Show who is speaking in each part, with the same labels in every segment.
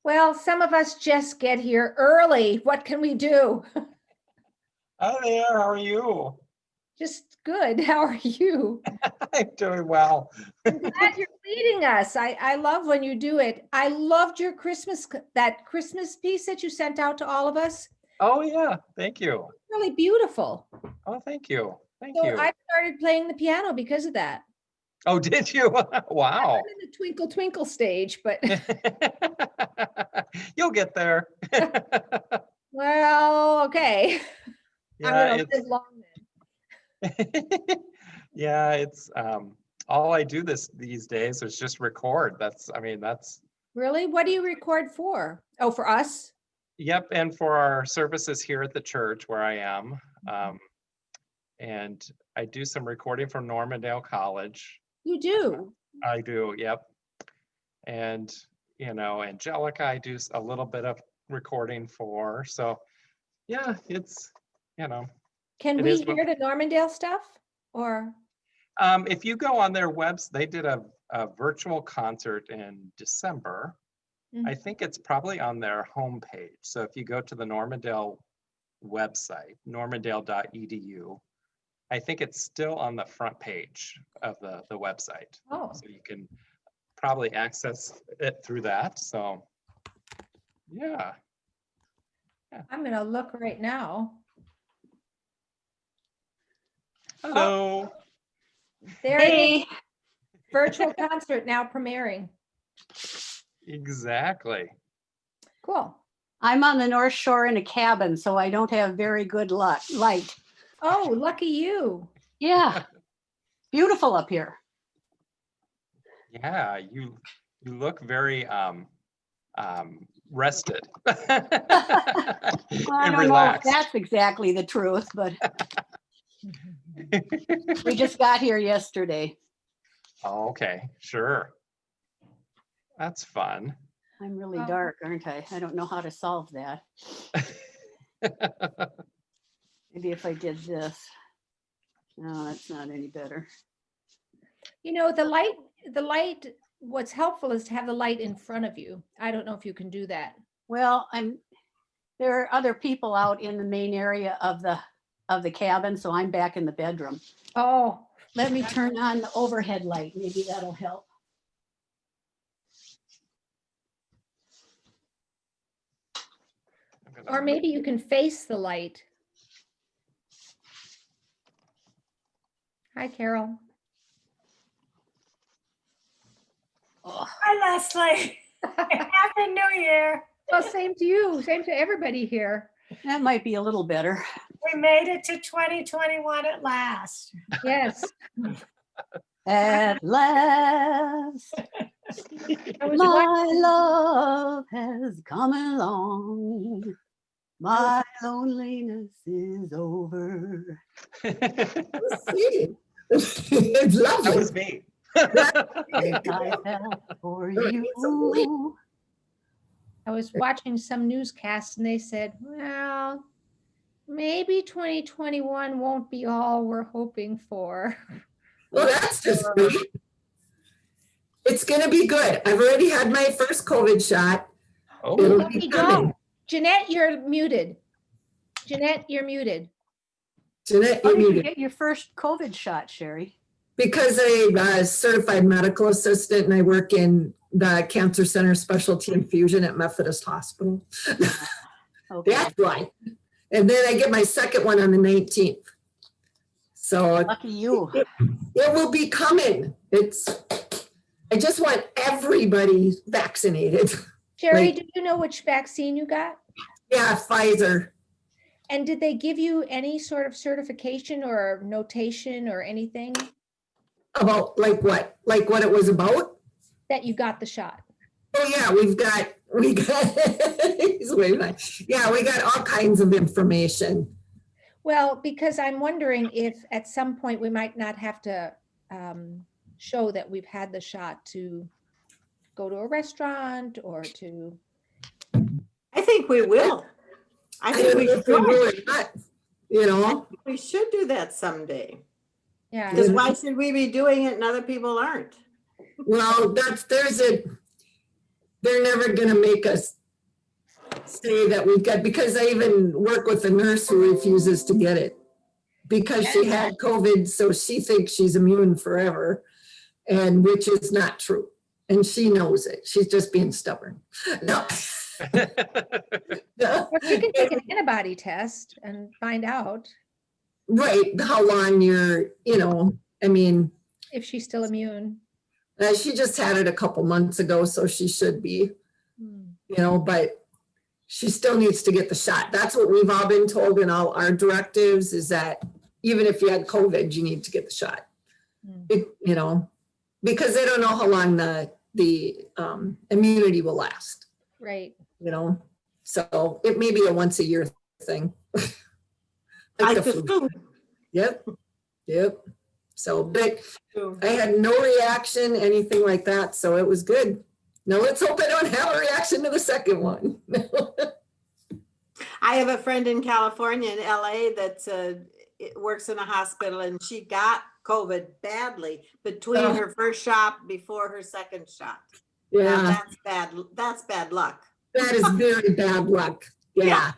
Speaker 1: Well, some of us just get here early. What can we do?
Speaker 2: Hi there, how are you?
Speaker 1: Just good. How are you?
Speaker 2: I'm doing well.
Speaker 1: I'm glad you're leading us. I love when you do it. I loved your that Christmas piece that you sent out to all of us.
Speaker 2: Oh yeah, thank you.
Speaker 1: Really beautiful.
Speaker 2: Oh, thank you. Thank
Speaker 1: So
Speaker 2: you.
Speaker 1: I started playing the piano because of that.
Speaker 2: Oh, did you? Wow.
Speaker 1: I'm in the twinkle twinkle stage, but
Speaker 2: You'll get there.
Speaker 1: well, okay. I'm
Speaker 2: Yeah,
Speaker 1: gonna live long then.
Speaker 2: yeah, it's all I do these days is just record. That's
Speaker 1: Really? What do you record for? Oh, for us?
Speaker 2: yep, and for our services here at the church where I am. And I do some recording from Normandale College.
Speaker 1: You do?
Speaker 2: I do, yep. And Angelica, I do a little bit of recording for. So yeah, it's
Speaker 1: Can
Speaker 2: it
Speaker 1: we
Speaker 2: is
Speaker 1: hear the Normandale stuff? Or
Speaker 2: if you go on their website, they did a virtual concert in December. I think it's probably on their homepage. So if you go to the Normandale website, normandale.edu, I think it's still on the front page of the website.
Speaker 1: oh,
Speaker 2: So you can probably access it through that. So yeah.
Speaker 1: I'm gonna look right now.
Speaker 2: Hello.
Speaker 1: There it is. Virtual concert now premiering.
Speaker 2: Exactly.
Speaker 1: Cool.
Speaker 3: I'm on the North Shore in a cabin, so I don't have very good light.
Speaker 1: Oh, lucky you.
Speaker 3: Yeah, beautiful up here.
Speaker 2: Yeah, you look very rested
Speaker 3: Well, I
Speaker 2: and
Speaker 3: don't
Speaker 2: relaxed.
Speaker 3: know if that's exactly the truth, but we just got here yesterday.
Speaker 2: Oh, okay, sure. That's fun.
Speaker 3: I'm really
Speaker 1: Oh.
Speaker 3: dark, aren't I? I don't know how to solve that. Maybe if I did this. No, that's not any better.
Speaker 1: You know, the light, what's helpful is to have the light in front of you. I don't know if you can do that.
Speaker 3: Well, there are other people out in the main area of the cabin, so I'm back in the bedroom.
Speaker 1: Oh,
Speaker 3: Let me turn on the overhead light. Maybe that'll help.
Speaker 1: or maybe you can face the light. Hi, Carol.
Speaker 3: Oh,
Speaker 4: Hi, Leslie. Happy New Year.
Speaker 1: Well, same to you. Same to everybody here.
Speaker 3: that might be a little better.
Speaker 4: We made it to 2021 at last.
Speaker 1: Yes.
Speaker 3: At last,
Speaker 1: I was
Speaker 3: my love has come along. My loneliness is over.
Speaker 5: Sweet. It's
Speaker 2: That
Speaker 5: lovely.
Speaker 2: was me.
Speaker 3: I fell for you.
Speaker 1: I was watching some newscast and they said, well, maybe 2021 won't be all we're hoping for.
Speaker 5: Well, that's just sweet. It's going to be good. I've already had my first COVID shot.
Speaker 2: Oh,
Speaker 5: It'll
Speaker 1: Lucky
Speaker 5: be
Speaker 1: you.
Speaker 5: coming.
Speaker 1: Jeanette, you're muted. Jeanette, you're muted.
Speaker 5: Jeanette,
Speaker 3: How
Speaker 5: you're
Speaker 3: did you
Speaker 5: muted.
Speaker 3: get your first COVID shot, Sherry?
Speaker 5: Because I'm a certified medical assistant and I work in the Cancer Center Specialty Infusion at Methodist Hospital.
Speaker 3: Okay.
Speaker 5: That's why. And then I get my second one on the 19th. So
Speaker 3: Lucky you.
Speaker 5: it will be coming. I just want everybody vaccinated.
Speaker 1: Jerry,
Speaker 5: Like-
Speaker 1: do you know which vaccine you got?
Speaker 5: Yeah, Pfizer.
Speaker 1: And did they give you any sort of certification or notation or anything
Speaker 5: About like what? Like what it was about?
Speaker 1: that you got the shot?
Speaker 5: Oh yeah, we got he's waving at- yeah, we got all kinds of information.
Speaker 1: Well, because I'm wondering if at some point we might not have to show that we've had the shot to go to a restaurant or to,
Speaker 6: I think we will. I
Speaker 5: I
Speaker 6: think
Speaker 5: don't
Speaker 6: we
Speaker 5: know if we
Speaker 6: should.
Speaker 5: will or not, you know?
Speaker 6: We should do that someday.
Speaker 1: yeah.
Speaker 6: Because why should we be doing it and other people aren't?
Speaker 5: Well, they're never gonna make us say that we've got, because I even work with a nurse who refuses to get it. Because she had COVID, so she thinks she's immune forever, and which is not true. And she knows it. She's just being stubborn. No.
Speaker 1: Well, she can take an antibody test and find out
Speaker 5: Right, how long you're, I mean,
Speaker 1: if she's still immune.
Speaker 5: she just had it a couple months ago, so she should be, but she still needs to get the shot. That's what we've all been told in all our directives, is that even if you had COVID, you need to get the shot. Because they don't know how long the immunity will last,
Speaker 1: Right.
Speaker 5: So it may be a once a year thing.
Speaker 6: I
Speaker 5: Like the flu.
Speaker 6: assume.
Speaker 5: Yep. So, but I had no reaction, anything like that, so it was good. Now let's hope I don't have a reaction to the second one.
Speaker 6: I have a friend in California, in LA, that works in a hospital, and she got COVID badly between
Speaker 5: Oh.
Speaker 6: her first shot before her second shot. Now,
Speaker 5: Yeah,
Speaker 6: that's bad. That's bad luck.
Speaker 5: that is very bad luck. Yeah.
Speaker 6: Yeah.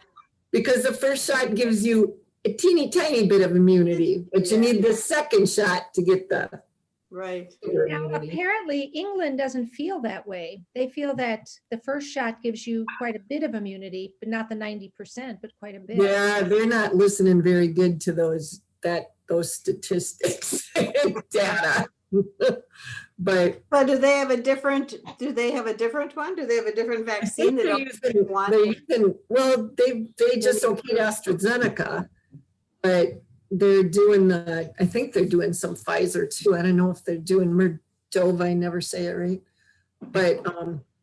Speaker 5: Because the first shot gives you a teeny tiny bit of immunity, but you need the second shot to get the
Speaker 6: Right.
Speaker 5: bigger
Speaker 1: Now,
Speaker 5: immunity.
Speaker 1: apparently England doesn't feel that way. They feel that the first shot gives you quite a bit of immunity, but not the 90%, but quite a bit.
Speaker 5: Yeah, they're not listening very good to those statistics and data. But
Speaker 6: But do they have a different one? Do they have a different vaccine? They don't want
Speaker 5: they just okayed AstraZeneca, but they're doing I think they're doing some Pfizer too. I don't know if they're doing Merdova, I never say it right. But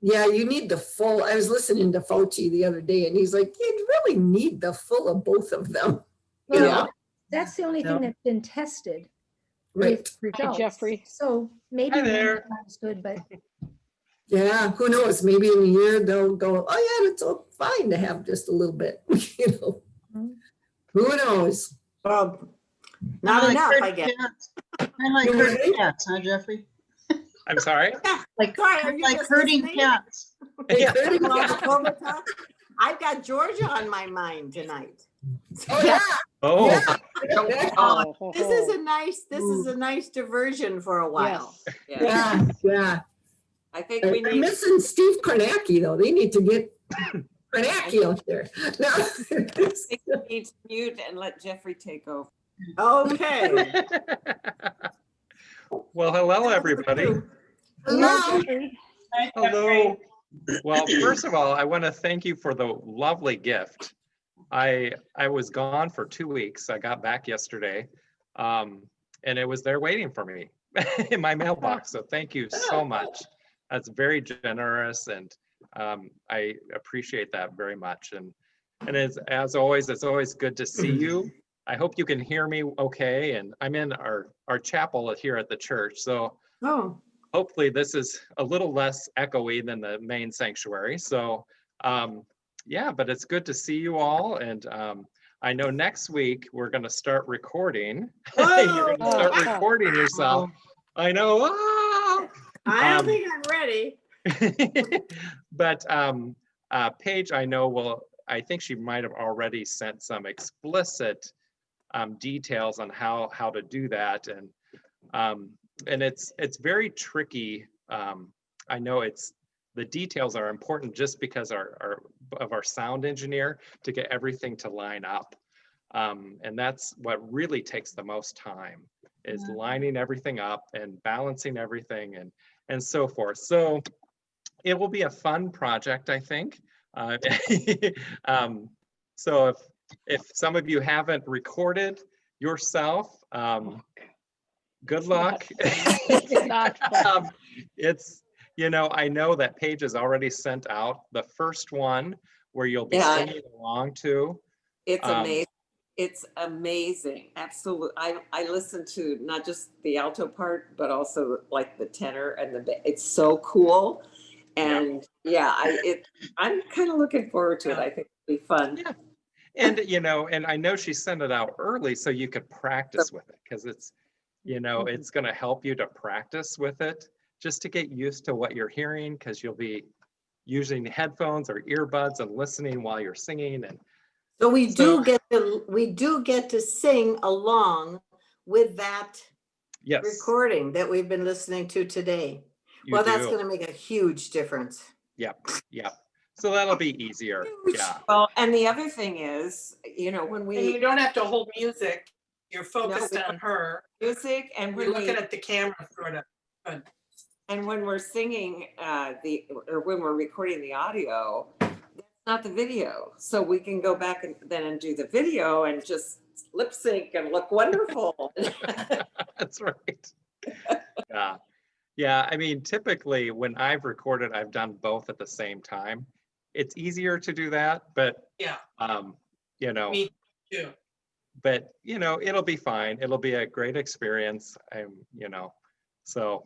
Speaker 5: yeah, you need the full. I was listening to Fauci the other day, and he's like, you really need the full of both of them. You
Speaker 1: Well,
Speaker 5: know?
Speaker 1: that's the only thing that's been tested
Speaker 5: Right.
Speaker 1: with results.
Speaker 7: Jeffrey.
Speaker 1: So maybe
Speaker 2: Hi
Speaker 1: one
Speaker 2: there.
Speaker 1: is good, but
Speaker 5: Yeah, who knows? Maybe in a year they'll go, oh yeah, it's all fine to have just a little bit.
Speaker 1: Mhm.
Speaker 5: Who knows?
Speaker 6: Well, not enough, I guess.
Speaker 7: I like
Speaker 5: You
Speaker 7: herding
Speaker 5: ready?
Speaker 7: cats, huh, Jeffrey?
Speaker 2: I'm sorry.
Speaker 7: Like,
Speaker 6: Sorry, are you
Speaker 7: like
Speaker 6: just
Speaker 7: herding
Speaker 6: listening?
Speaker 7: cats.
Speaker 2: Yeah.
Speaker 6: I've got Georgia on my mind tonight.
Speaker 5: Oh yeah.
Speaker 2: Oh,
Speaker 5: Yeah.
Speaker 6: This is a nice diversion for a while.
Speaker 5: Yeah, yeah.
Speaker 6: I think
Speaker 5: I'm
Speaker 6: we need,
Speaker 5: missing Steve Kornacki though. They need to get Kornacki out there. No.
Speaker 8: Need to mute and let Jeffrey take over.
Speaker 6: okay.
Speaker 2: well, hello, everybody.
Speaker 5: Hello.
Speaker 2: Hello. Well, first of all, I want to thank you for the lovely gift. I was gone for 2 weeks. I got back yesterday, and it was there waiting for me in my mailbox. So thank you so much. That's very generous, and I appreciate that very much. And as always, it's always good to see you. I hope you can hear me okay. And I'm in our chapel here at the church, so
Speaker 6: Oh,
Speaker 2: hopefully this is a little less echoey than the main sanctuary. So yeah, but it's good to see you all. And I know next week we're going to start recording. You're going to start recording yourself. I know. Ah!
Speaker 6: I don't think I'm ready.
Speaker 2: But Paige, I think she might have already sent some explicit details on how to do that. And it's very tricky. I know the details are important just because of our sound engineer to get everything to line up. And that's what really takes the most time, is lining everything up and balancing everything and so forth. So it will be a fun project, I think. So if some of you haven't recorded yourself, good luck.
Speaker 1: Not fun.
Speaker 2: It's, I know that Paige has already sent out the first one where you'll be
Speaker 8: Yeah.
Speaker 2: singing along to.
Speaker 8: It's
Speaker 2: Um,
Speaker 8: amazing. It's amazing. Absolutely. I listen to not just the alto part, but also like the tenor and it's so cool. And I'm kind of looking forward to it. I think it'll be fun.
Speaker 2: Yeah. And, and I know she sent it out early so you could practice with it, because it's, it's going to help you to practice with it just to get used to what you're hearing, because you'll be using headphones or earbuds and listening while you're singing. And
Speaker 6: So we do get to sing along with that
Speaker 2: yes,
Speaker 6: recording that we've been listening to today.
Speaker 2: you
Speaker 6: Well, that's
Speaker 2: do.
Speaker 6: going to make a huge difference.
Speaker 2: Yep. So that'll be easier. Yeah.
Speaker 8: Well, and the other thing is, when
Speaker 7: And
Speaker 8: we
Speaker 7: you don't have to hold music. You're focused
Speaker 8: we
Speaker 7: on her.
Speaker 8: music and
Speaker 7: You're
Speaker 8: when
Speaker 7: looking at the camera sort of. Good.
Speaker 8: and when we're singing or when we're recording the audio, that's not the video. So we can go back and do the video and just lip sync and look wonderful.
Speaker 2: That's right. Yeah. I mean, typically when I've recorded, I've done both at the same time. It's easier to do that, but
Speaker 7: Yeah,
Speaker 2: me
Speaker 7: too.
Speaker 2: But it'll be fine. It'll be a great experience. So.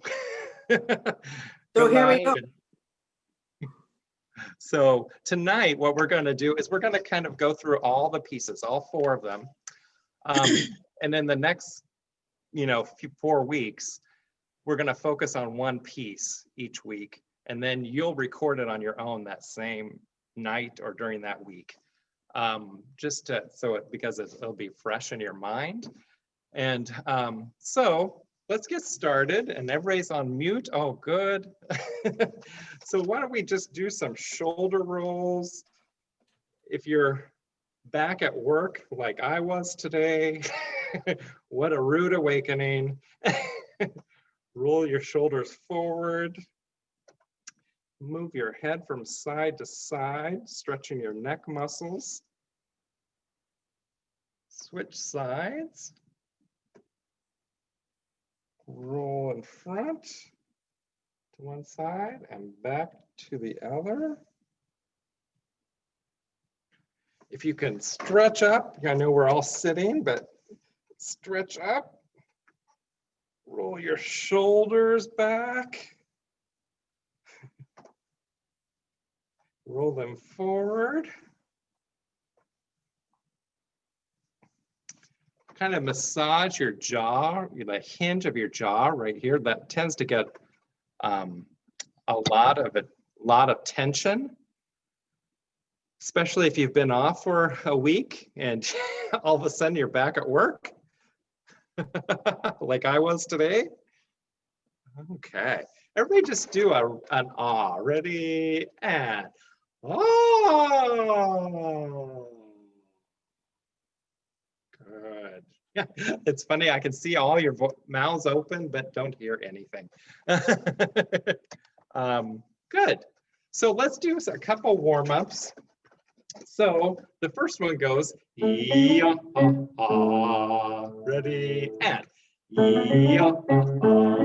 Speaker 6: So here we go.
Speaker 2: So tonight, what we're going to do is we're going to kind of go through all the pieces, all 4 of them. And then the next, 4 weeks, we're going to focus on one piece each week. And then you'll record it on your own that same night or during that week. Just to, because it'll be fresh in your mind. And so let's get started, and everybody's on mute. Oh, good. So why don't we just do some shoulder rolls? If you're back at work like I was today, what a rude awakening. Roll your shoulders forward. Move your head from side to side, stretching your neck muscles. Switch sides. Roll in front to one side and back to the other. If you can stretch up, I know we're all sitting, but stretch up. Roll your shoulders back. Roll them forward. Kind of massage your jaw, the hinge of your jaw right here. That tends to get a lot of tension, especially if you've been off for a week and all of a sudden you're back at work, like I was today. Okay, everybody just do an ah. Ready, and oh. Good. Yeah, it's funny. I can see all your mouths open, but don't hear anything. Good. So let's do a couple warm-ups. So the first one goes, ready, and one more.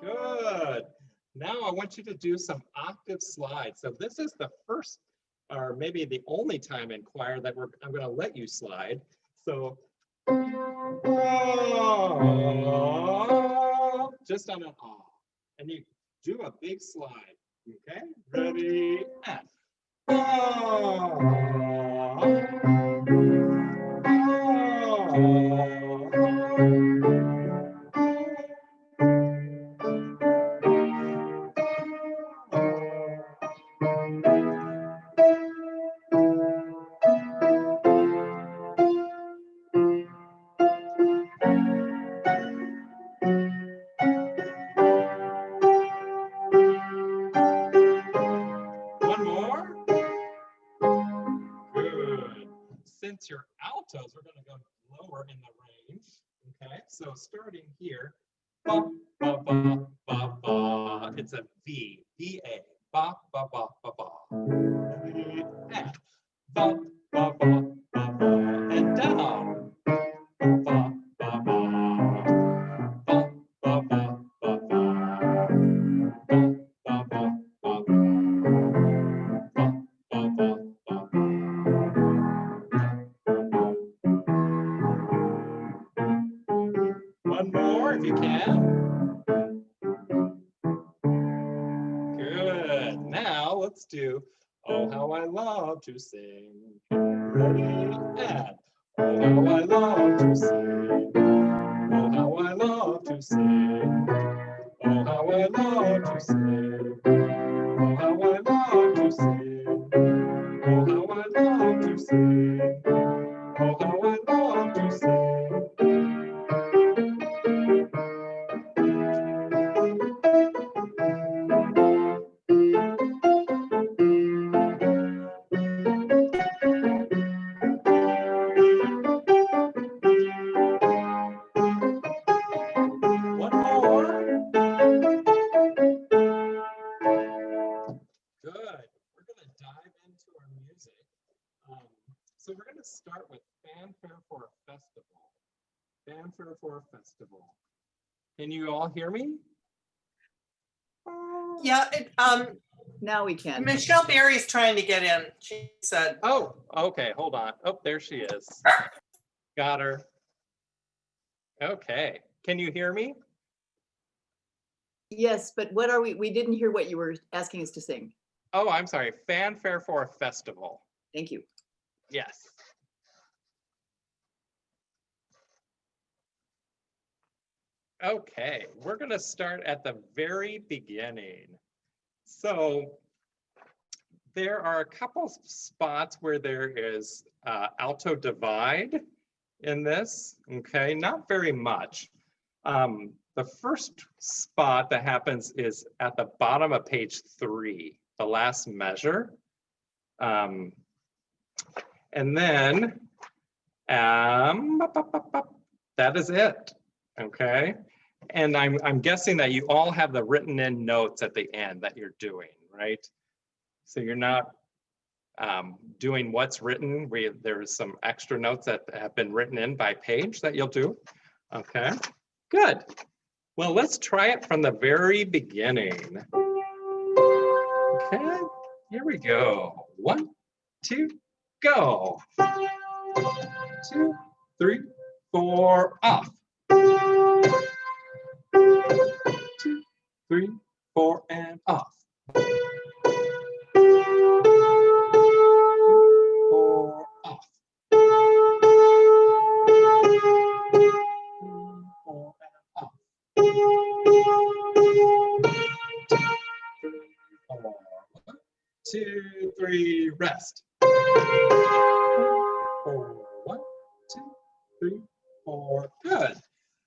Speaker 2: Good. Now I want you to do some octave slides. So this is the first, or maybe the only time in choir that I'm going to let you slide. So just on an ah, and you do a big slide. Okay, ready, and ah, one more. Good. Since you're altos, we're going to go lower in the range. Okay, so starting here, ba, ba, ba, ba, ba. It's a V, V-A, ba, ba, ba, ba, ba. And ba, ba, ba, ba, ba, and down. Ba, ba, ba, ba, ba, ba, ba, ba. Ba, ba, ba, ba, ba. Ba, ba, ba, ba. One more if you can. Good. Now let's do Oh How I Love to Sing. Ready and Oh how I love to sing. Oh how I love to sing. Oh how I love to sing. Oh how I love to sing. Oh how I love to sing. Oh how I love to sing. One more. Good. We're going to dive into our music. So we're going to start with Fanfare for a Festival. Fanfare for a Festival. Can you all hear me?
Speaker 7: Yeah,
Speaker 9: Now we can.
Speaker 7: Michelle Berry's trying to get in. She said,
Speaker 2: Oh, okay. Hold on. Oh, there she is. Got her. Okay. Can you hear me?
Speaker 9: Yes, but what are we didn't hear what you were asking us to sing.
Speaker 2: Oh, I'm sorry. Fanfare for a Festival.
Speaker 9: Thank you.
Speaker 2: Yes. Okay, we're going to start at the very beginning. So there are a couple spots where there is alto divide in this, okay, not very much. The first spot that happens is at the bottom of page 3, the last measure. And then that is it, okay? And I'm guessing that you all have the written in notes at the end that you're doing, right? So you're not doing what's written. There's some extra notes that have been written in by page that you'll do. Okay, good. Well, let's try it from the very beginning. Okay, here we go. 1, 2, go. 2, 3, 4, off. 2, 3, 4, and off. 4, off. 4, and off. 2, 3, rest. 4, 1, 2, 3, 4. Good.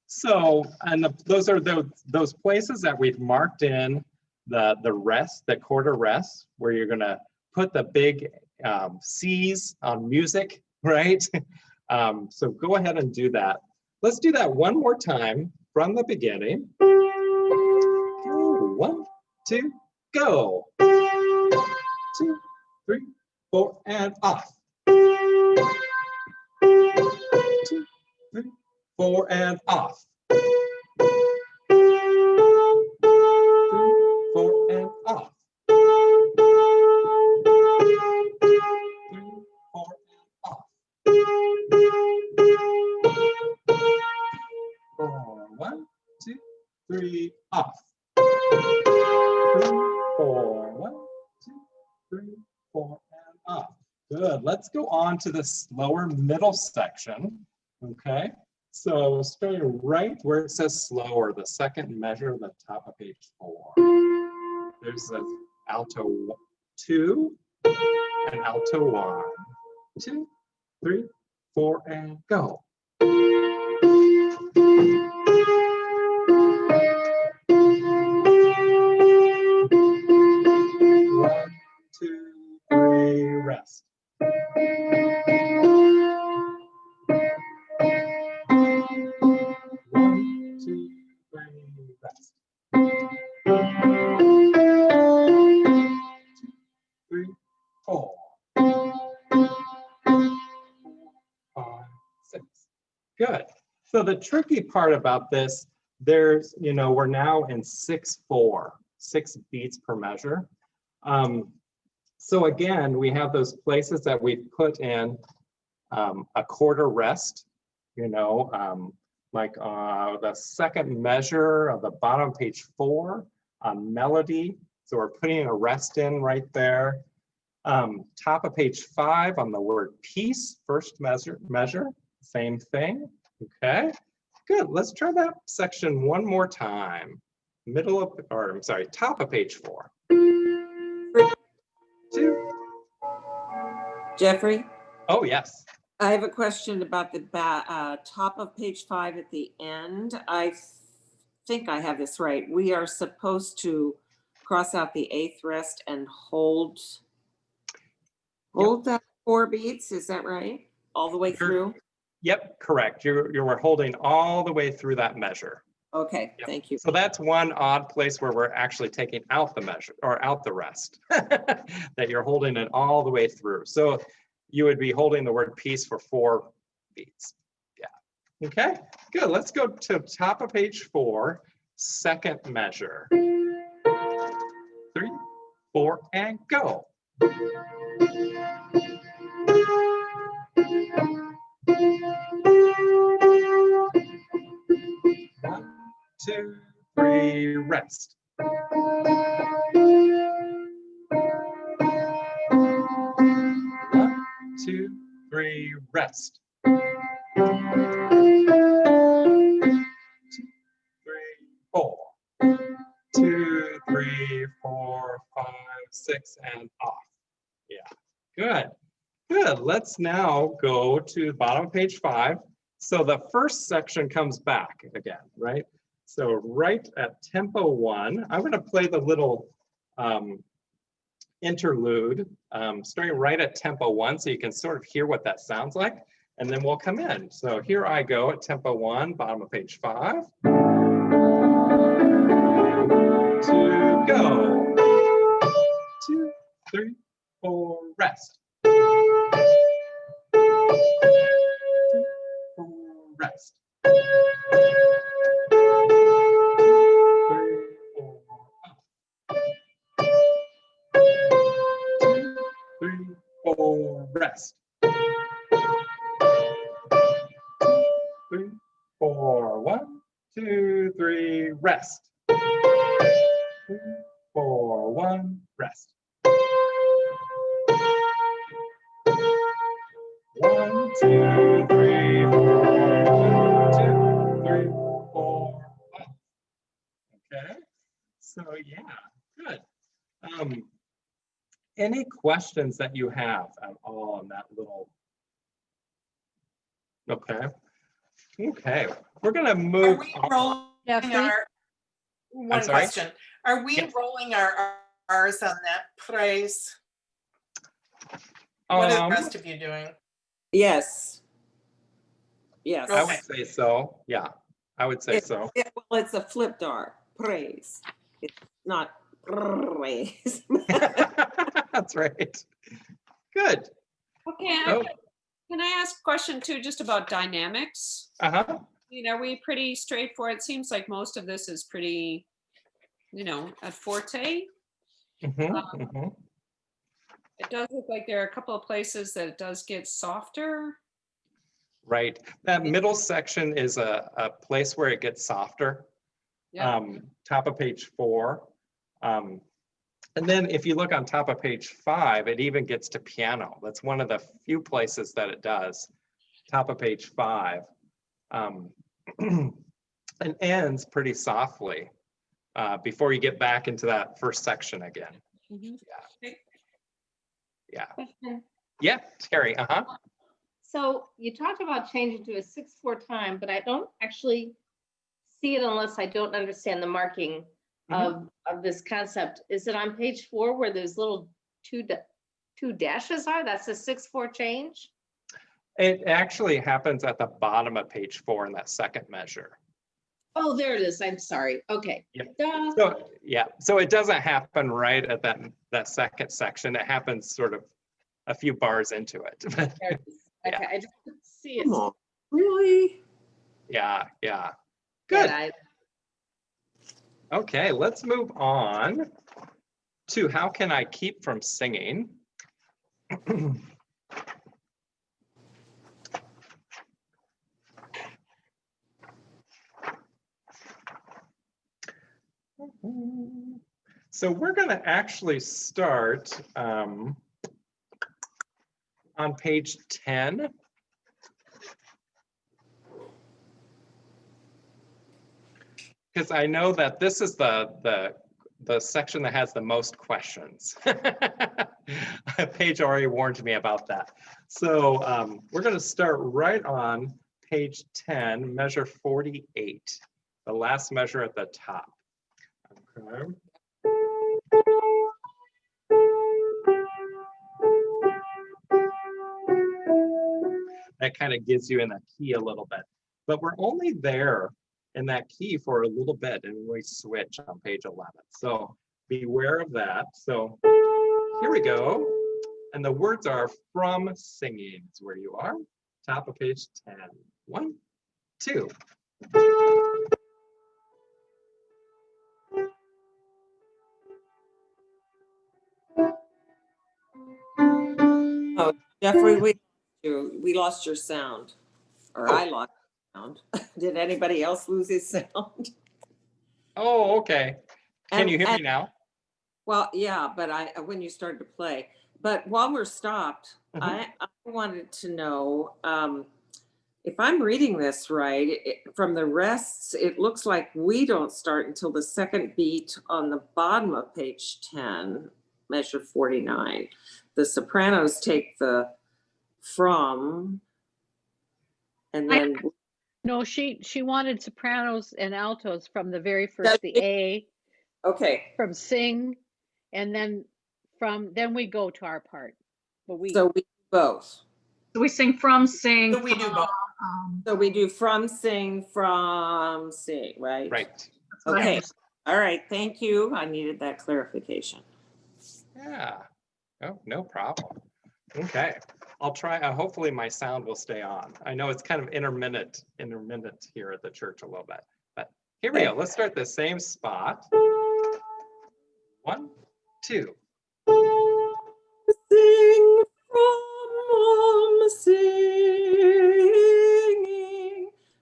Speaker 2: So, and those are those places that we've marked in the rest, the quarter rest, where you're going to put the big C's on music, right? So go ahead and do that. Let's do that one more time from the beginning. 1, 2, go. 2, 3, 4, and off. 2, 3, 4, and off. 3, 4, and off. 3, 4, and off. 4, 1, 2, 3, off. 3, 4, Good. Let's go on to this lower middle section. Okay. So starting right where it says slower, the second measure at the top of page 4. There's the alto 2 and alto 1. 2, 3, 4, and go. 1, 2, 3, rest. 1, 2, 3, rest. 2, 3, 4. 5, 6. Good. So the tricky part about this, there's, we're now in 6/4, 6 beats per measure. So again, we have those places that we put in a quarter rest, like the second measure of the bottom of page 4 on melody. So we're putting a rest in right there. Top of page 5 on the word peace, first measure, same thing. Okay, good. Let's try that section one more time. Top of page 4. 2.
Speaker 8: Jeffrey,
Speaker 2: Oh, yes.
Speaker 8: I have a question about the top of page 5 at the end. I think I have this right. We are supposed to cross out the 8th rest and hold that 4 beats. Is that right? All the way through?
Speaker 2: Yep, correct. You were holding all the way through that measure.
Speaker 8: Okay,
Speaker 2: Yep.
Speaker 8: thank you.
Speaker 2: So that's one odd place where we're actually taking out the measure or out the rest, that you're holding it all the way through. So you would be holding the word peace for 4 beats. Yeah. Okay, good. Let's go to top of page 4, second measure. 3, 4, and go. 1, 2, 3, rest. 1, 2, 3, rest. 2, 3, 4. 2, 3, 4, 5, 6, and off. Yeah, good. Good. Let's now go to the bottom of page 5. So the first section comes back again, right? So right at tempo 1, I'm going to play the little interlude starting right at tempo 1 so you can sort of hear what that sounds like, and then we'll come in. So here I go at tempo 1, bottom of page 5. To go. 2, 3, 4, rest. 2, 4, rest. 2, 3, 4, up. 2, 3, 4, rest. 2, 3, 4, 1, 2, 3, rest. 3, 4, 1, rest. 1, 2, 3, 4. 1, 2, 3, 4. Up. Okay. So yeah, good. Any questions that you have at all on that little? Okay. Okay. We're gonna
Speaker 7: Are
Speaker 2: move
Speaker 7: we
Speaker 2: on.
Speaker 7: rolling
Speaker 3: Jeffrey?
Speaker 7: one
Speaker 2: sorry?
Speaker 7: question. Are we
Speaker 2: Yes.
Speaker 7: rolling our R's on that praise? What are the rest of you doing?
Speaker 8: Yes. Yes.
Speaker 2: I would say so. Yeah, I would say so.
Speaker 8: Well, it's a flipped R, praise. It's not praise.
Speaker 2: That's right. Good.
Speaker 10: Okay,
Speaker 2: Oh,
Speaker 10: can I ask a question too, just about dynamics?
Speaker 2: uh-huh.
Speaker 10: Are we pretty straightforward? It seems like most of this is pretty, at forte.
Speaker 2: Mhm.
Speaker 10: It does look like there are a couple of places that it does get softer.
Speaker 2: Right. That middle section is a place where it gets softer.
Speaker 10: Yeah.
Speaker 2: Top of page 4. And then if you look on top of page 5, it even gets to piano. That's one of the few places that it does. Top of page 5. And ends pretty softly before you get back into that first section again. Yeah.
Speaker 11: Question.
Speaker 2: Yeah, Terry,
Speaker 11: So you talked about changing to a 6/4 time, but I don't actually see it unless I don't understand the marking of this concept. Is it on page 4 where those little two dashes are? That's a 6/4 change?
Speaker 2: It actually happens at the bottom of page 4 in that second measure.
Speaker 11: Oh, there it is. I'm sorry. Okay.
Speaker 2: Yep.
Speaker 11: Duh.
Speaker 2: So yeah, so it doesn't happen right at that second section. It happens sort of a few bars into it.
Speaker 11: There it is. Okay, I just couldn't see it.
Speaker 6: Come on, really?
Speaker 2: Yeah.
Speaker 11: Yeah,
Speaker 2: Good. Okay, let's move on to how can I keep from singing? So we're going to actually start on page 10. Because I know that this is the section that has the most questions. Paige already warned me about that. So we're going to start right on page 10, measure 48, the last measure at the top. Okay. That kind of gives you in the key a little bit, but we're only there in that key for a little bit and we switch on page 11. So beware of that. So here we go. And the words are from singing is where you are. Top of page 10. 1, 2.
Speaker 8: Oh, Jeffrey, we lost your sound, or I lost sound. Did anybody else lose his sound?
Speaker 2: Oh, okay. Can you hear me now?
Speaker 8: Well, yeah, but when you started to play. But while we're stopped, I wanted to know if I'm reading this right, from the rests, it looks like we don't start until the second beat on the bottom of page 10, measure 49. The sopranos take the from, and then
Speaker 12: No, she wanted sopranos and altos from the very first, the A.
Speaker 8: Okay.
Speaker 12: From sing, and then then we go to our part. But
Speaker 8: so we do both.
Speaker 9: So we sing from, sing.
Speaker 7: So we do both.
Speaker 8: So we do from, sing, right?
Speaker 2: Right.
Speaker 8: Okay. All right. Thank you. I needed that clarification.
Speaker 2: Yeah. Oh, no problem. Okay. I'll try. Hopefully my sound will stay on. I know it's kind of intermittent here at the church a little bit, but here we go. Let's start the same spot. 1, 2.
Speaker 8: Sing from singing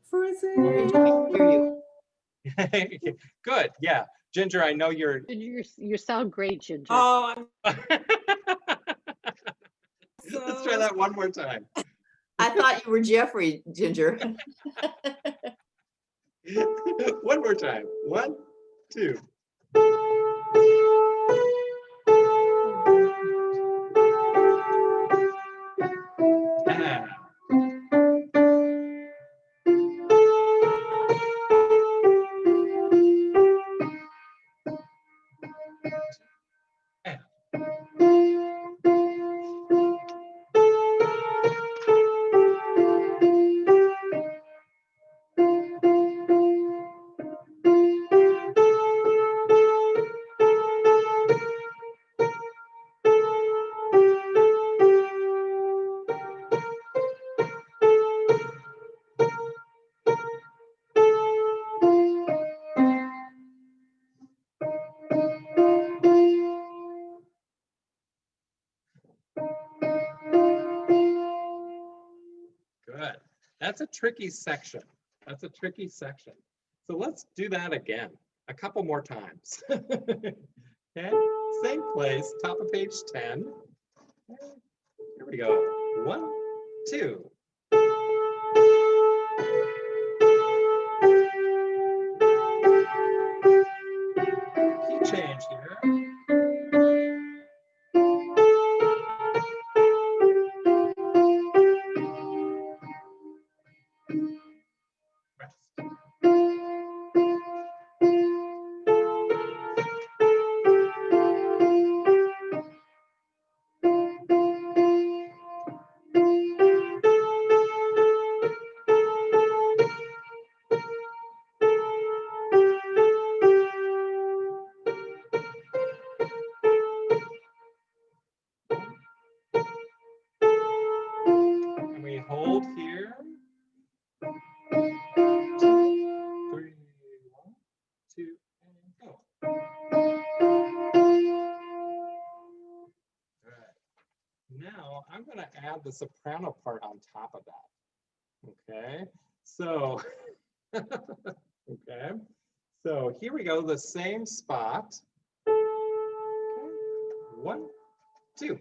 Speaker 8: for singing.
Speaker 2: Good. Yeah. Ginger, I know you're.
Speaker 12: You sound great, Ginger.
Speaker 8: Oh,
Speaker 2: Let's try that one more time.
Speaker 9: I thought you were Jeffrey, Ginger.
Speaker 2: One more time. 1, 2. Ah. Good. That's a tricky section. That's a tricky section. So let's do that again, a couple more times. Okay, same place, top of page 10. Here we go. 1, 2. Key change here. And we hold here. 2, 3, 1, 2, and go. All right. Now I'm going to add the soprano part on top of that. Okay. So, okay. So here we go, the same spot. Okay. 1, 2.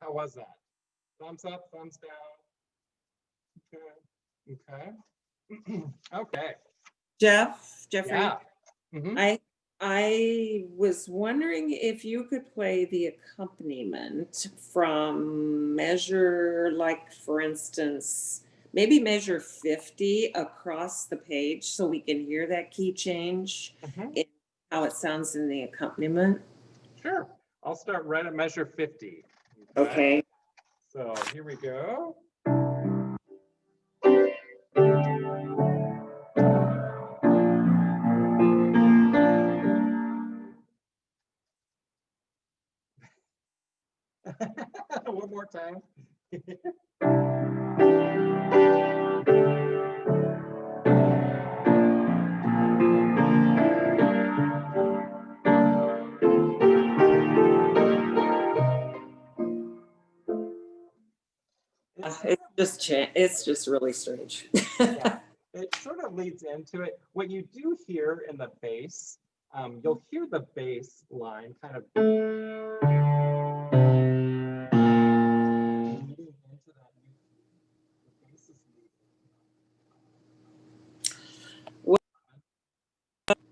Speaker 2: How was that? Thumbs up, thumbs down. Okay. Okay. Okay.
Speaker 8: Jeffrey,
Speaker 2: Yeah. Mhm.
Speaker 8: I was wondering if you could play the accompaniment from measure, like for instance, maybe measure 50 across the page so we can hear that key change
Speaker 2: Mhm.
Speaker 8: in how it sounds in the accompaniment.
Speaker 2: Sure. I'll start right at measure 50.
Speaker 8: Okay.
Speaker 2: So here we go. One more time.
Speaker 8: It's just really strange.
Speaker 2: Yeah, it sort of leads into it. What you do hear in the bass, you'll hear the bass line kind of leading into that. The bass is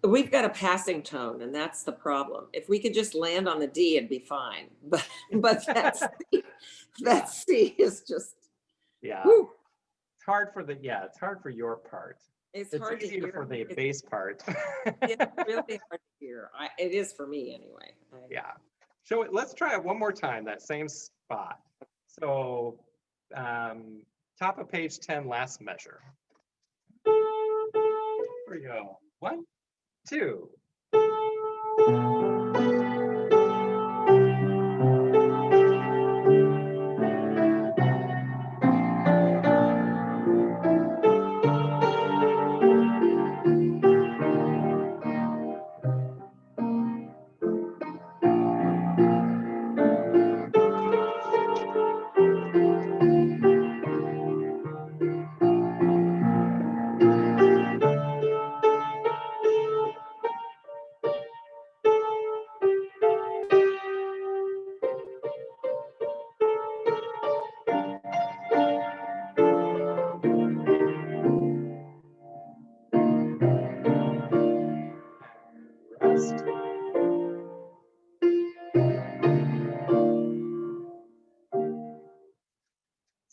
Speaker 8: We've got a passing tone, and that's the problem. If we could just land on the D, it'd be fine. But that C is just
Speaker 2: yeah.
Speaker 8: whew.
Speaker 2: It's hard for it's hard for your part.
Speaker 8: It's
Speaker 2: It's
Speaker 8: hard to
Speaker 2: easier
Speaker 8: hear.
Speaker 2: for the bass part.
Speaker 8: It's really hard to hear. It is for me anyway.
Speaker 2: Yeah. Let's try it one more time, that same spot. So top of page 10, last measure. Here we go. 1, 2.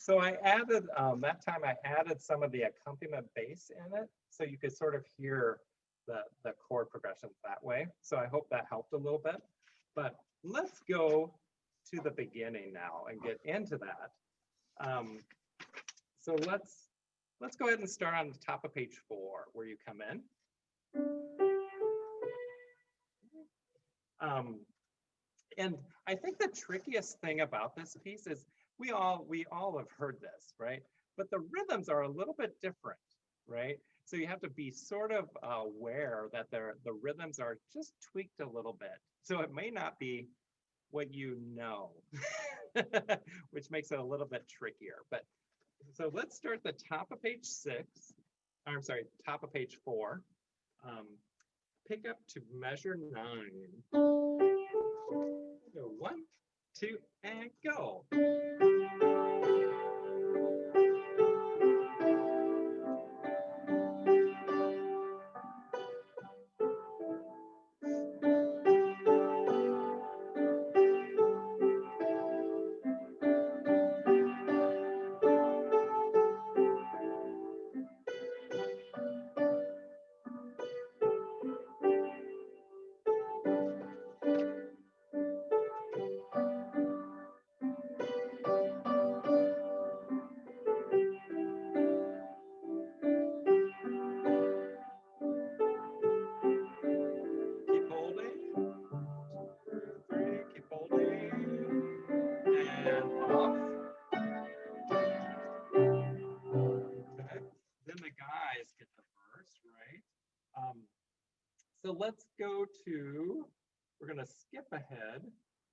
Speaker 2: So I added, that time I added some of the accompaniment bass in it, so you could sort of hear the chord progressions that way. So I hope that helped a little bit. But let's go to the beginning now and get into that. So let's go ahead and start on the top of page 4, where you come in. And I think the trickiest thing about this piece is we all have heard this, right? But the rhythms are a little bit different, right? So you have to be sort of aware that the rhythms are just tweaked a little bit. So it may not be what you know, which makes it a little bit trickier. But so let's start at the top of page 6. I'm sorry, top of page 4. Pick up to measure 9. So 1, 2, and go. Keep holding. 2, 3, keep holding. And off. Okay. Then the guys get the verse, right? So let's go to, we're gonna skip ahead.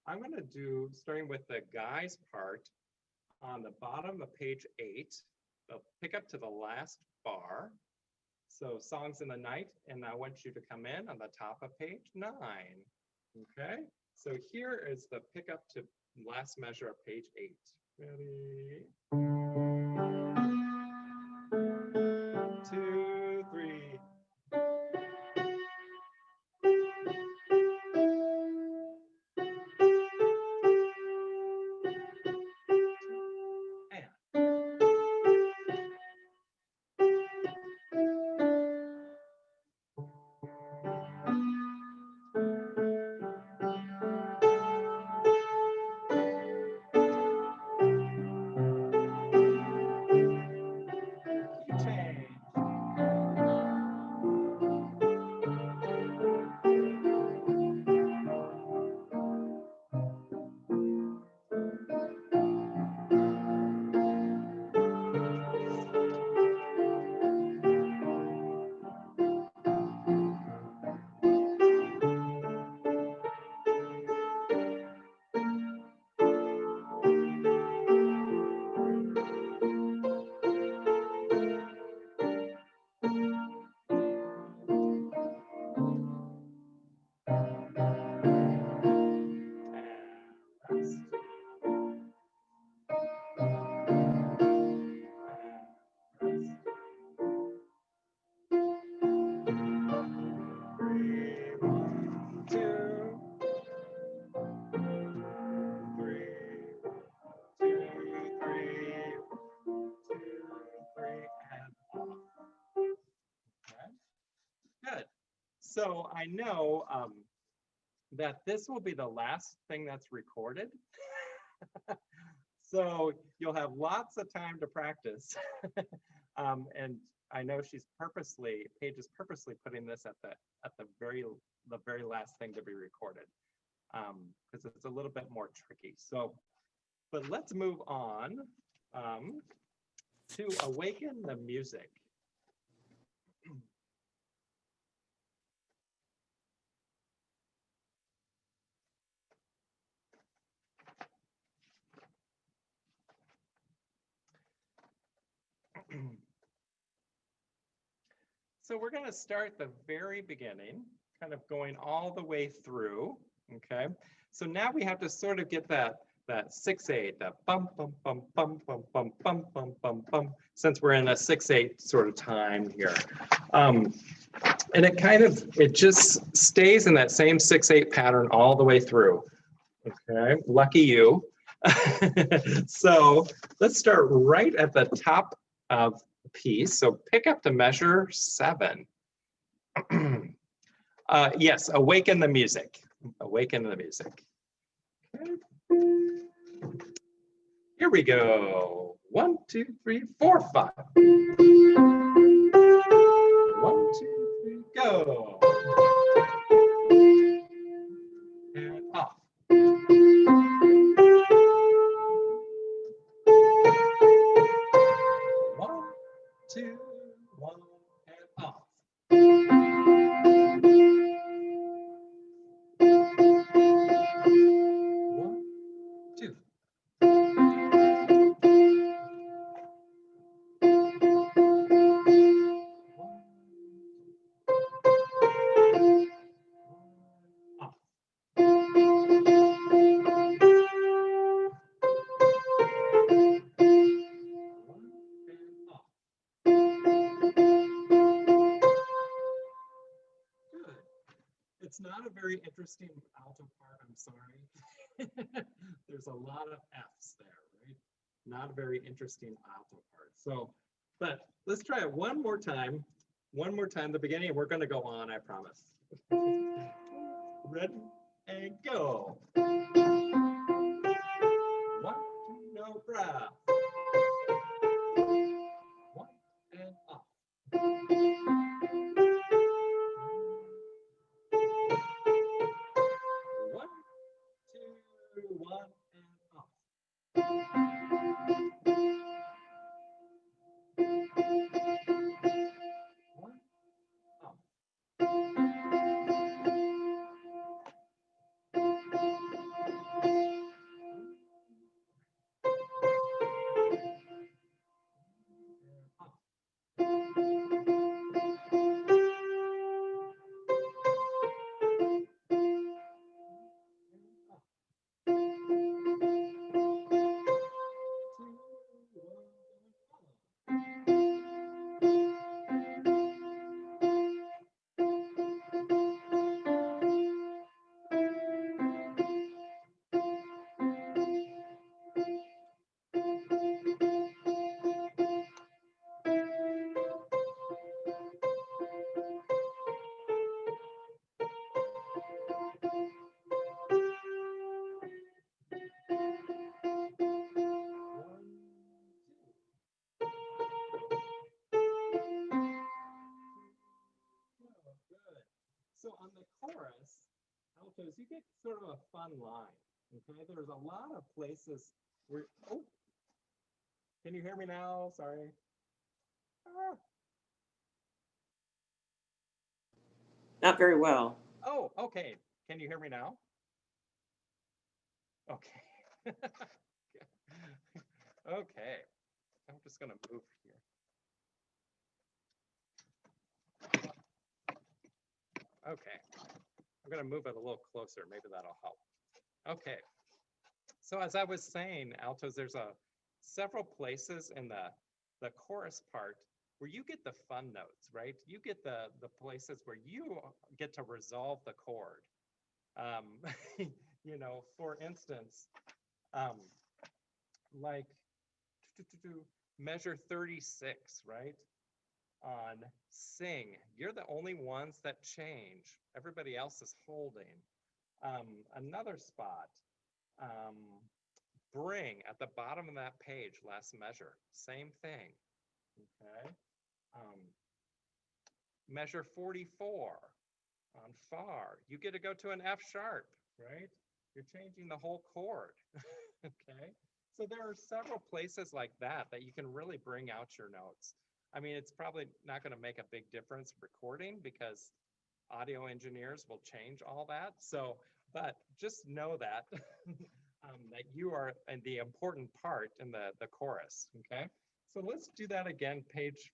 Speaker 2: I'm gonna do, starting with the guys part, on the bottom of page 8, they'll pick up to the last bar. So songs in the night, and I want you to come in on the top of page 9. Okay, so here is the pickup to last measure of page 8. Ready? 2, 3. Change. Good. So I know that this will be the last thing that's recorded. So you'll have lots of time to practice. And I know Paige is purposely putting this at the very last thing to be recorded, because it's a little bit more tricky. So, but let's move on to Awaken the Music. So we're going to start the very beginning, kind of going all the way through. Okay. So now we have to sort of get that 6/8, that bum bum bum bum bum bum bum bum bum bum, since we're in a 6/8 sort of time here. And it just stays in that same 6/8 pattern all the way through. Okay. Lucky you. So let's start right at the top of the piece. So pick up to measure 7. Yes, awaken the music. Awaken the music. Okay. Here we go. 1, 2, 3, 4, 5. 1, 2, 3, go. And off. 1, 2, 1, and off. 1, 2. 1. Good. It's not a very interesting alto part, I'm sorry. There's a lot of F's there, right? Not a very interesting alto part. So, but let's try it one more time. One more time, the beginning, and we're gonna go on, I promise. Ready, and go. 1, 2, no breath. 1, and off. 1, 2, 1, and off. 1, off. 2. Good. So on the chorus, altos, you get sort of a fun line. Okay, there's a lot of places where, oh, can you hear me now? Sorry. Ah.
Speaker 8: Not very well.
Speaker 2: Oh, okay. Can you hear me now? Okay. Okay. I'm just gonna move here. Okay. I'm gonna move it a little closer. Maybe that'll help. Okay. So as I was saying, altos, there's several places in the chorus part where you get the fun notes, right? You get the places where you get to resolve the chord. You know, for instance, like measure 36, right? On sing, you're the only ones that change. Everybody else is holding. Another spot, bring at the bottom of that page, last measure, same thing. Okay. Measure 44 on far, you get to go to an F sharp, right? You're changing the whole chord. Okay. So there are several places like that you can really bring out your notes. I mean, it's probably not going to make a big difference recording because audio engineers will change all that. So, but just know that that you are in the important part in the chorus. Okay. So let's do that again. Page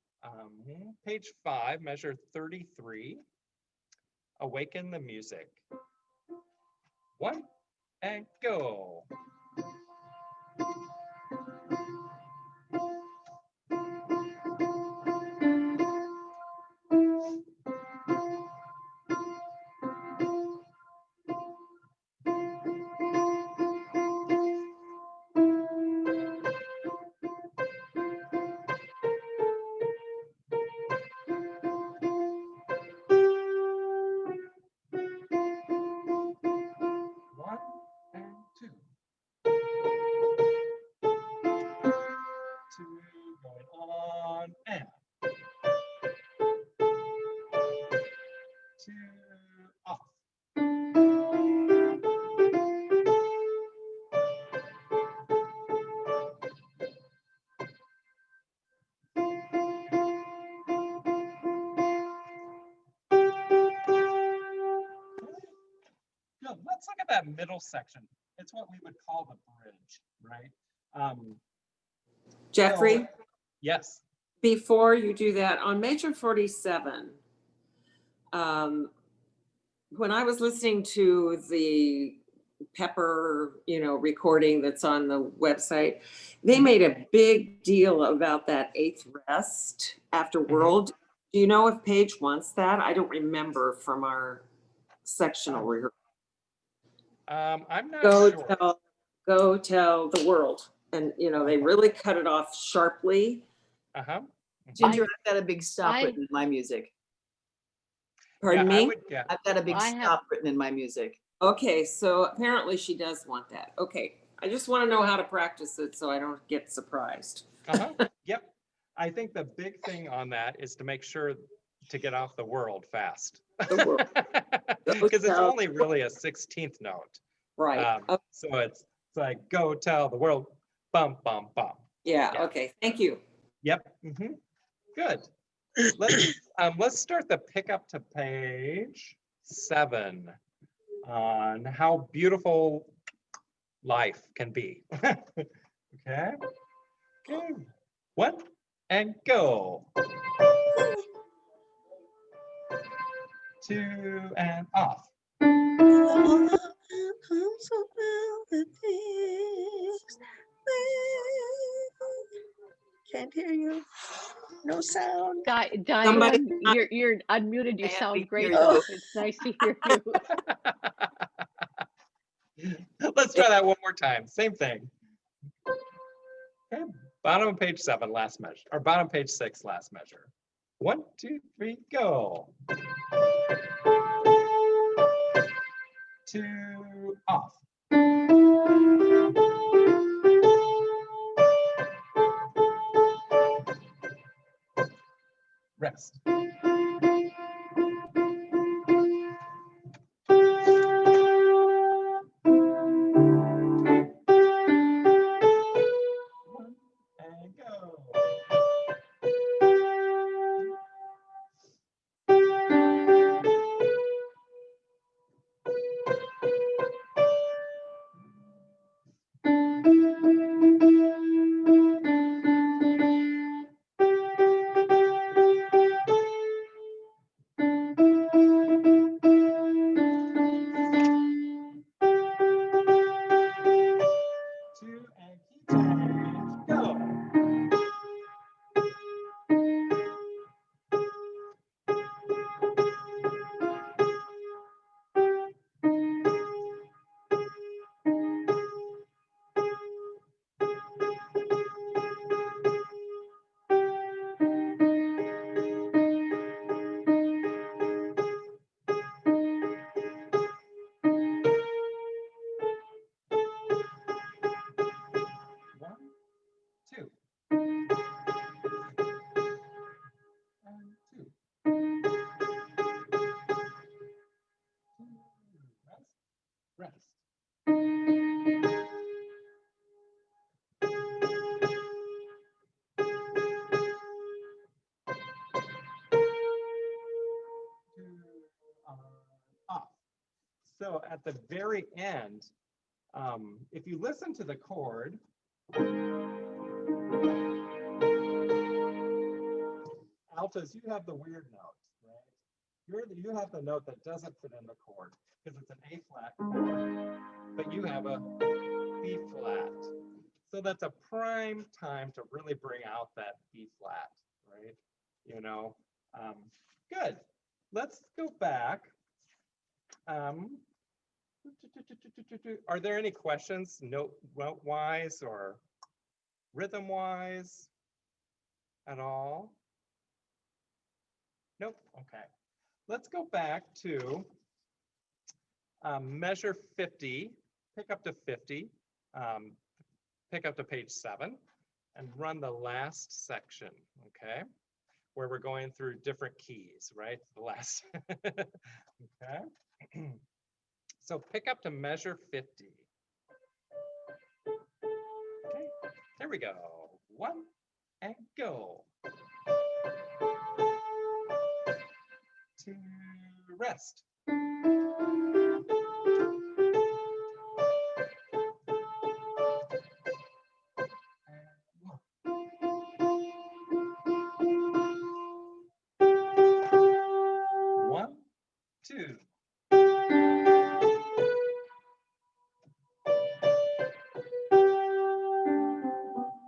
Speaker 2: 5, measure 33. Awaken the music. 1, and go. 1, let's look at that middle section. It's what we would call the bridge, right?
Speaker 8: Jeffrey,
Speaker 2: So, yes.
Speaker 8: before you do that, on Major 47, when I was listening to the Pepper, recording that's on the website, they made a big deal about that 8th rest after World. Do you know if Paige wants that? I don't remember from our sectional rehearsal.
Speaker 2: I'm not
Speaker 8: Go
Speaker 2: sure.
Speaker 8: tell the world. And, they really cut it off sharply.
Speaker 2: Uh-huh.
Speaker 9: Ginger, I've got a big stop written in my music.
Speaker 8: Pardon me?
Speaker 9: I've got a big
Speaker 12: I have-
Speaker 9: stop written in my music.
Speaker 8: Okay, so apparently she does want that. Okay, I just want to know how to practice it so I don't get surprised.
Speaker 2: Yep. I think the big thing on that is to make sure to get off the world fast. Because it's only really a 16th note.
Speaker 8: Right.
Speaker 2: So it's like, go tell the world, bum, bum, bum.
Speaker 8: Yeah, okay, thank you.
Speaker 2: Yep. Good. Let's start the pickup to page 7 on how beautiful life can be. Okay. 1 and go. 2 and off.
Speaker 13: Can't hear you. No sound.
Speaker 12: Diane, you're unmuted. You sound great
Speaker 13: you.
Speaker 12: though. It's nice to hear you.
Speaker 2: Let's try that one more time. Same thing. Okay. Bottom of page 7, last measure, or bottom page 6, last measure. 1, 2, 3, go. 2 off. Rest. And go. Rest. Off. So at the very end, if you listen to the chord, altos, you have the weird notes, right? You have the note that doesn't fit in the chord because it's an A flat chord, but you have a B flat. So that's a prime time to really bring out that B flat, right? Good. Let's go back. Are there any questions note-wise or rhythm-wise at all? Nope. Okay. Let's go back to measure 50, pick up to 50, pick up to page 7, and run the last section, okay? Where we're going through different keys, right? The last. Okay. So pick up to measure 50. Okay, there we go. 1 and go. 2, rest. 3, 2.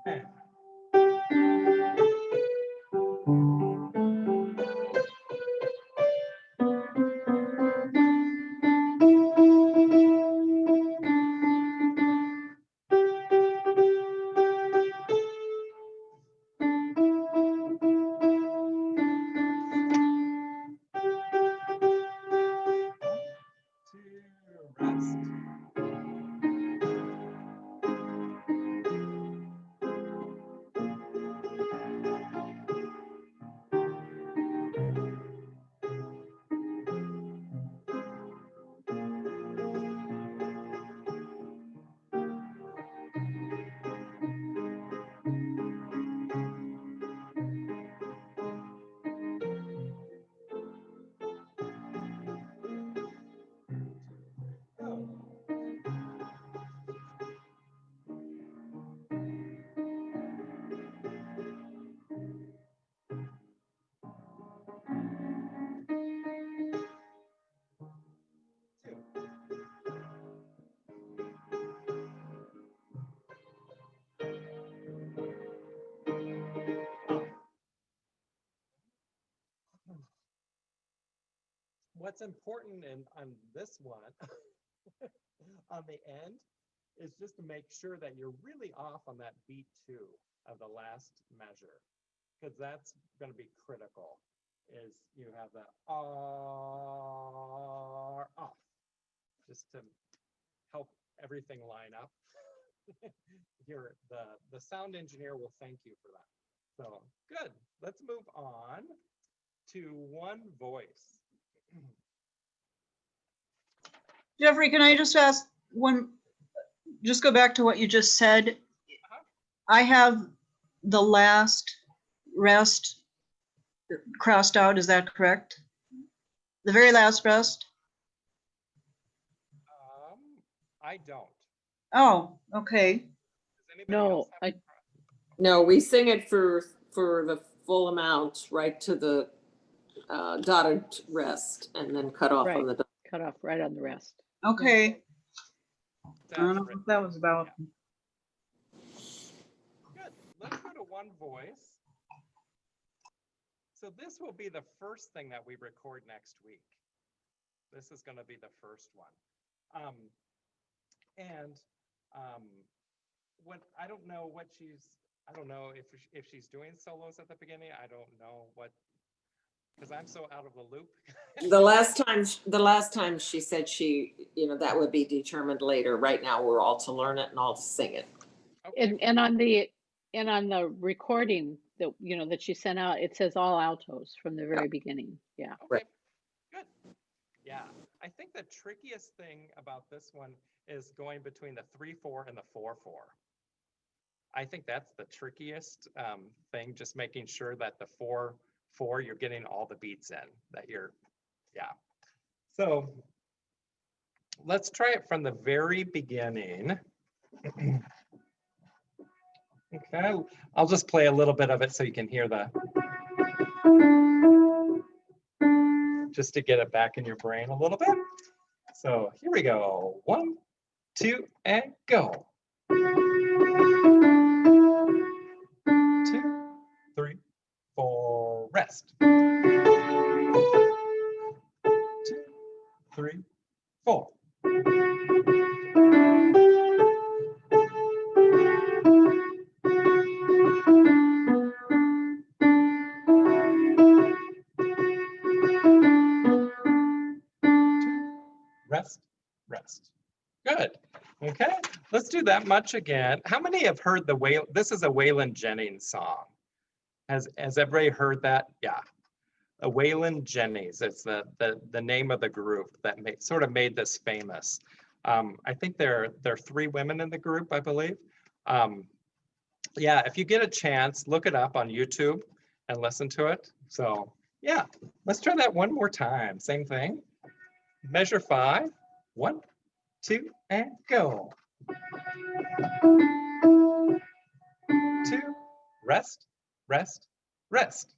Speaker 2: And rest. What's important on this one, on the end, is just to make sure that you're really off on that beat 2 of the last measure, because that's going to be critical, is you have the R off, just to help everything line up. The sound engineer will thank you for that. So good. Let's move on to one voice.
Speaker 14: Jeffrey, can I just ask just go back to what you just said? I have the last rest crossed out, is that correct? The very last rest?
Speaker 2: I don't.
Speaker 14: Oh, okay.
Speaker 12: No,
Speaker 8: No, we sing it for the full amount right to the dotted rest and then cut off on the dot.
Speaker 12: cut off right on the rest.
Speaker 14: Okay. I don't know what that was about.
Speaker 2: Good. Let's go to one voice. So this will be the first thing that we record next week. This is going to be the first one. What I don't know if she's doing solos at the beginning. I don't know what, because I'm so out of the loop.
Speaker 8: The last time she said that would be determined later. Right now we're all to learn it and all to sing it.
Speaker 12: Okay. And on the recording that that she sent out, it says all altos from the very beginning. Yeah.
Speaker 2: Okay. Good. Yeah. I think the trickiest thing about this one is going between the 3/4 and the 4/4. I think that's the trickiest thing, just making sure that the 4/4 you're getting all the beats in, that you're, yeah. So let's try it from the very beginning. Okay, I'll just play a little bit of it so you can hear just to get it back in your brain a little bit. So here we go. 1, 2, and go. 2, 3, 4, rest. 2, 3, 4. Rest, rest. Good. Okay, let's do that much again. How many have heard this is a Waylon Jennings song? Has everybody heard that? Yeah. A Waylon Jennings, it's the name of the group that sort of made this famous. I think there are 3 women in the group, I believe. Yeah, if you get a chance, look it up on YouTube and listen to it. So yeah, let's try that one more time. Same thing. Measure 5. 1, 2, and go. 2, rest, rest, rest.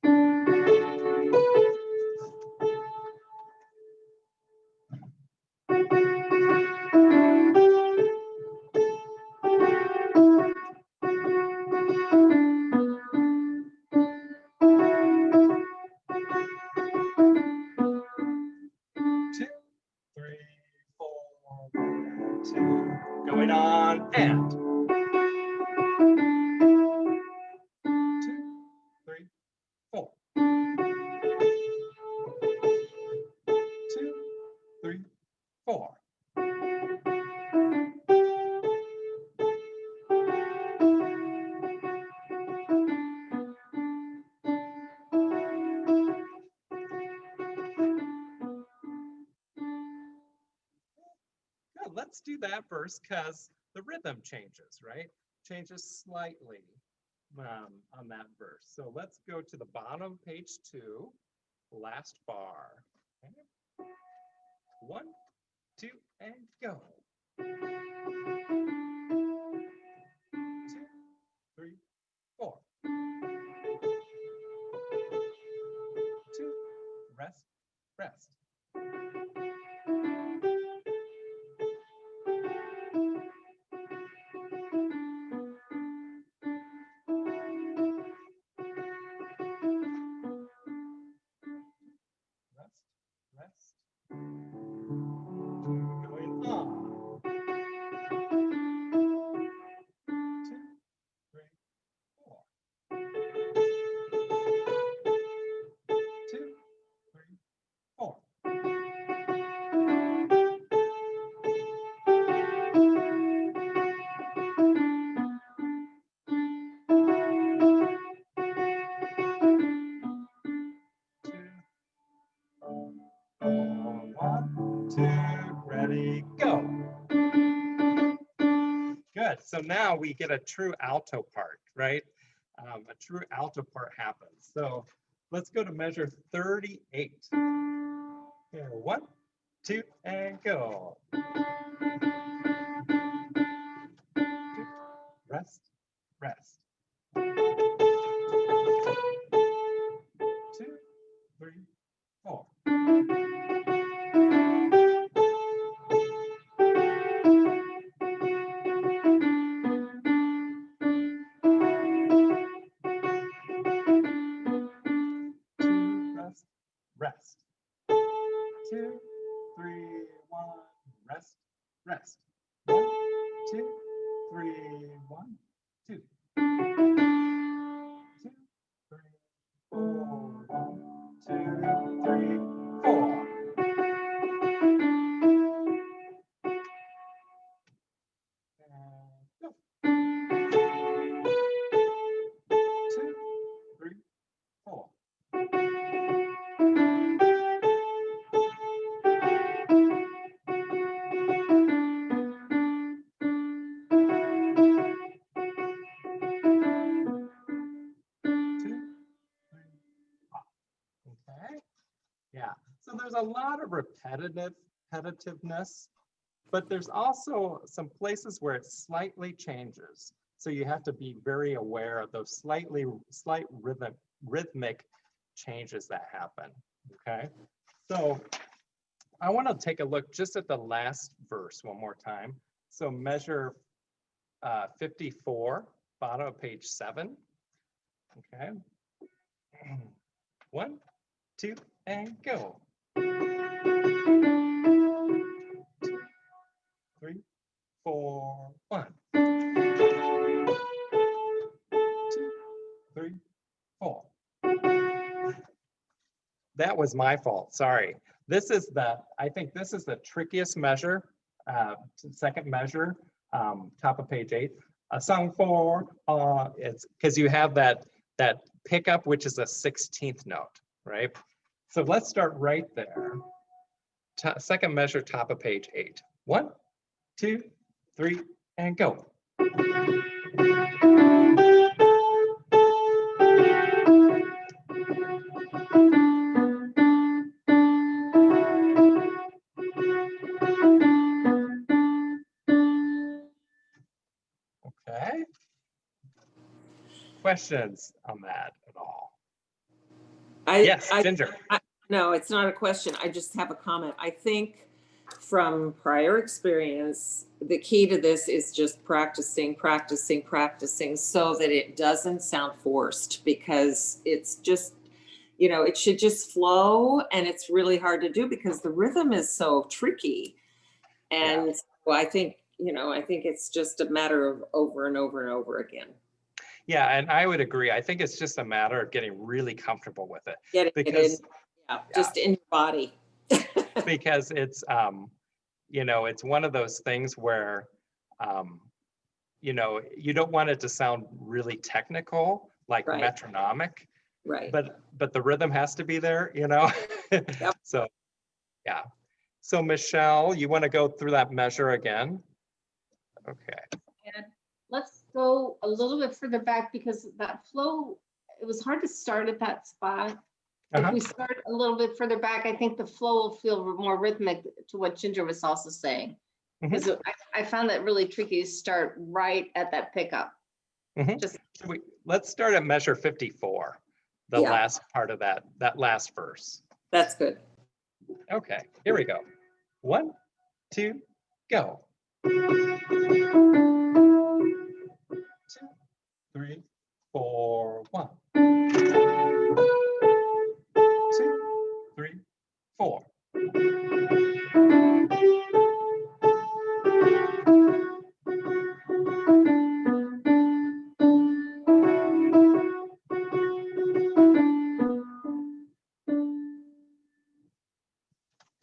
Speaker 2: let's do that verse because the rhythm changes, right? Changes slightly on that verse. So let's go to the bottom, page 2, last bar. Okay. 1, 2, and go. 2, 3, 4. 2, rest, rest. 4. One, two, ready, go. Good. So now we get a true alto part, right? A true alto part happens. So let's go to measure 38. Here, 1, 2, and go. Rest, rest. 2, 3, 4. 2, rest, rest. 2, 3, 1, rest, rest. 1, 2, 3, 1, 2. 2, 3, 4, 1, 2, 3, 4. And go. 2, 3, 4. 2, 3, 4. Okay. Yeah. So there's a lot of repetitiveness, but there's also some places where it slightly changes. So you have to be very aware of those slight rhythmic changes that happen. Okay. So I want to take a look just at the last verse one more time. So measure 54, bottom of page 7. Okay. 1, 2, and go. 2, 3, 4, 1. 2, 3, 4. That was my fault. Sorry. I think this is the trickiest measure, second measure, top of page 8. A song 4, it's because you have that pickup, which is a 16th note, right? So let's start right there. Second measure, top of page 8. 1, 2, 3, and go. Okay. Questions on that at all? Yes, Ginger.
Speaker 8: No, it's not a question. I just have a comment. I think from prior experience, the key to this is just practicing so that it doesn't sound forced, because it's just, it should just flow, and it's really hard to do because the rhythm is so tricky. And so I think it's just a matter of over and over and over again.
Speaker 2: Yeah, and I would agree. I think it's just a matter of getting really comfortable with it.
Speaker 8: Just in your body.
Speaker 2: Because it's, it's one of those things where, you don't want it to sound really technical, like metronomic.
Speaker 8: Right.
Speaker 2: But the rhythm has to be there, Yep. So, yeah. So Michelle, you want to go through that measure again? Okay.
Speaker 11: And let's go a little bit further back because that flow, it was hard to start at that spot. If we start a little bit further back, I think the flow will feel more rhythmic to what Ginger was also saying. Because I found that really tricky to start right at that pickup.
Speaker 2: Let's start at measure 54, the last part of that last verse.
Speaker 8: That's good.
Speaker 2: Okay, here we go. 1, 2, go. 2, 3, 4, 1. 2, 3, 4.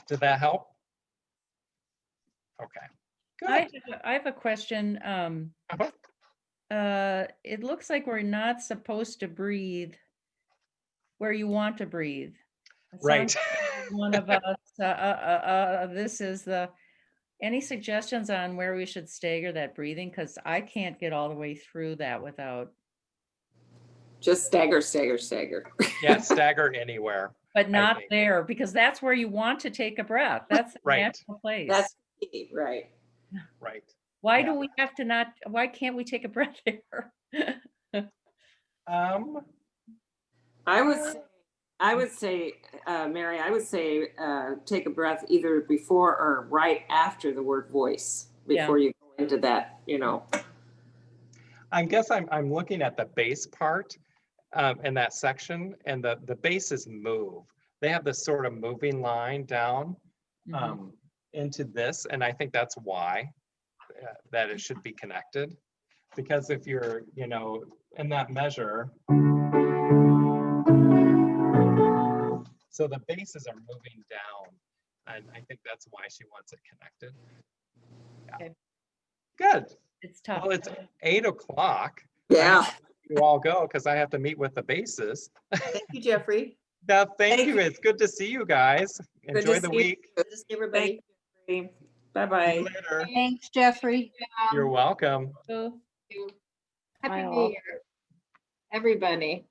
Speaker 2: Did that help? Okay. Good.
Speaker 15: I have a question. It looks like we're not supposed to breathe where you want to breathe.
Speaker 2: Right.
Speaker 15: One of us, this is any suggestions on where we should stagger that breathing? Because I can't get all the way through that without.
Speaker 8: Just stagger, stagger, stagger.
Speaker 2: Yeah, stagger anywhere.
Speaker 15: But not there, because that's where you want to take a breath. That's the natural place.
Speaker 8: That's key, right.
Speaker 2: Right.
Speaker 15: Why do we have to not, why can't we take a breath there?
Speaker 8: I would say, Mary, I would say take a breath either before or right after the word voice, before you go into that, you know.
Speaker 2: I guess I'm looking at the bass part in that section, and the basses move. They have this sort of moving line down into this, and I think that's why that it should be connected. Because if you're, you know, in that measure, so the basses are moving down, and I think that's why she wants it connected. Yeah.
Speaker 15: Okay.
Speaker 2: Good.
Speaker 15: It's tough.
Speaker 2: Well, it's 8 o'clock.
Speaker 8: Yeah.
Speaker 2: You all go because I have to meet with the basses.
Speaker 9: Thank you, Jeffrey.
Speaker 2: No, thank you. It's good to see you guys. Enjoy the week.
Speaker 9: Good to see everybody.
Speaker 8: Bye-bye.
Speaker 2: Later.
Speaker 3: Thanks, Jeffrey.
Speaker 2: You're welcome.
Speaker 11: Happy New Year, everybody.